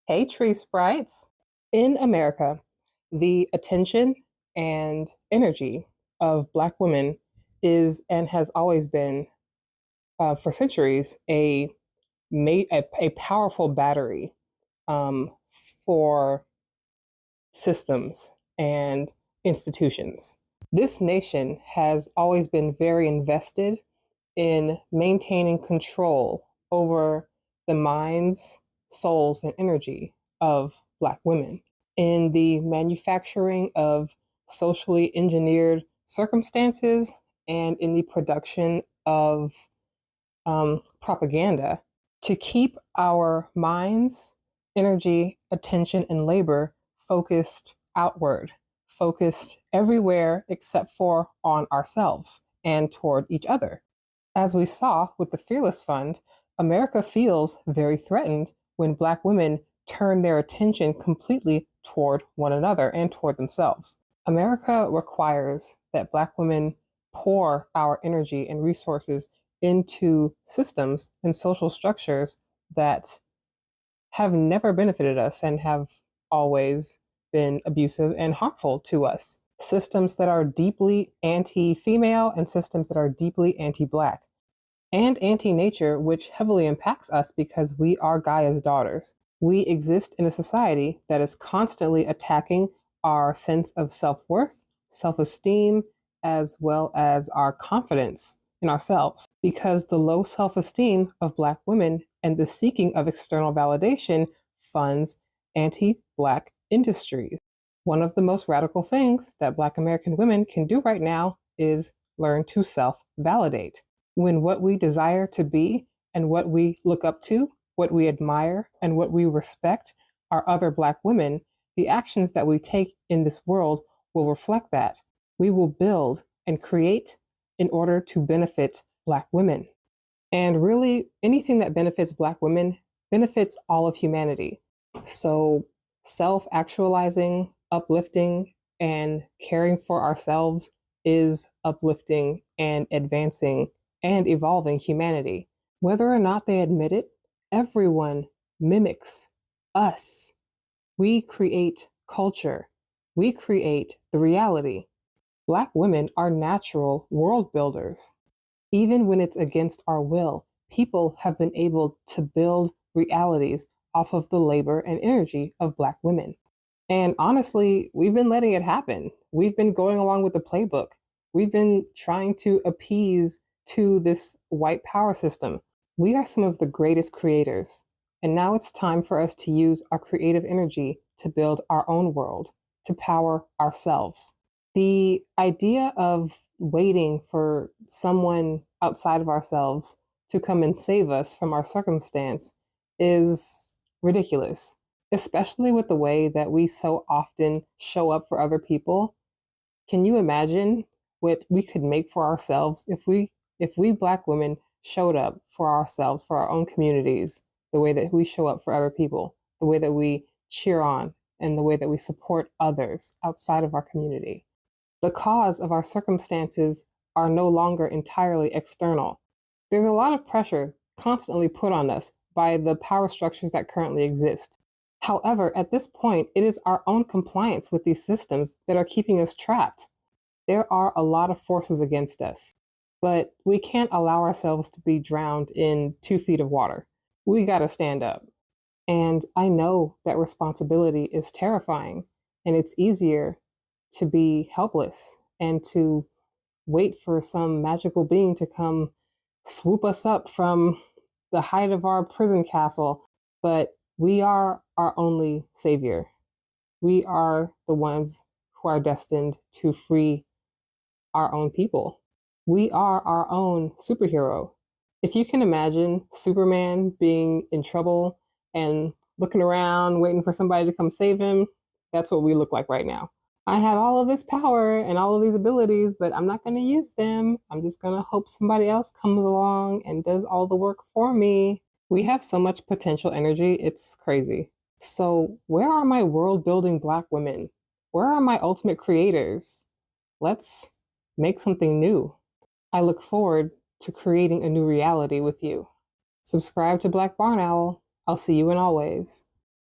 Hey, tree sprites. In America, the attention and energy of Black women is and has always been, for centuries, a powerful battery for systems and institutions. This nation has always been very invested in maintaining control over the minds, souls, and energy of Black women in the manufacturing of socially engineered circumstances and in the production of propaganda to keep our minds, energy, attention, and labor focused outward, focused everywhere except for on ourselves and toward each other. As we saw with the Fearless Fund, America feels very threatened when Black women turn their attention completely toward one another and toward themselves. America requires that Black women pour our energy and resources into systems and social structures that have never benefited us and have always been abusive and harmful to us. Systems that are deeply anti female and systems that are deeply anti Black and anti nature, which heavily impacts us because we are Gaia's daughters. We exist in a society that is constantly attacking our sense of self worth, self esteem, as well as our confidence in ourselves. Because the low self esteem of Black women and the seeking of external validation funds anti Black industries. One of the most radical things that Black American women can do right now is learn to self validate. When what we desire to be and what we look up to, what we admire and what we respect are other Black women, the actions that we take in this world will reflect that. We will build and create in order to benefit Black women. And really, anything that benefits Black women benefits all of humanity. So, self actualizing, uplifting, and caring for ourselves is uplifting and advancing and evolving humanity. Whether or not they admit it, everyone mimics us. We create culture, we create the reality. Black women are natural world builders. Even when it's against our will, people have been able to build realities off of the labor and energy of Black women. And honestly, we've been letting it happen. We've been going along with the playbook. We've been trying to appease to this white power system. We are some of the greatest creators. And now it's time for us to use our creative energy to build our own world, to power ourselves. The idea of waiting for someone outside of ourselves to come and save us from our circumstance is ridiculous, especially with the way that we so often show up for other people. Can you imagine what we could make for ourselves if we Black women showed up for ourselves, for our own communities, the way that we show up for other people, the way that we cheer on, and the way that we support others outside of our community? The cause of our circumstances are no longer entirely external. There's a lot of pressure constantly put on us by the power structures that currently exist. However, at this point, it is our own compliance with these systems that are keeping us trapped. There are a lot of forces against us, but we can't allow ourselves to be drowned in 2 feet of water. We got to stand up. And I know that responsibility is terrifying, and it's easier to be helpless and to wait for some magical being to come swoop us up from the height of our prison castle. But we are our only savior. We are the ones who are destined to free our own people. We are our own superhero. If you can imagine Superman being in trouble and looking around, waiting for somebody to come save him, that's what we look like right now. I have all of this power and all of these abilities, but I'm not going to use them. I'm just going to hope somebody else comes along and does all the work for me. We have so much potential energy, it's crazy. So, where are my world building Black women? Where are my ultimate creators? Let's make something new. I look forward to creating a new reality with you. Subscribe to Black Barn Owl. I'll see you in always.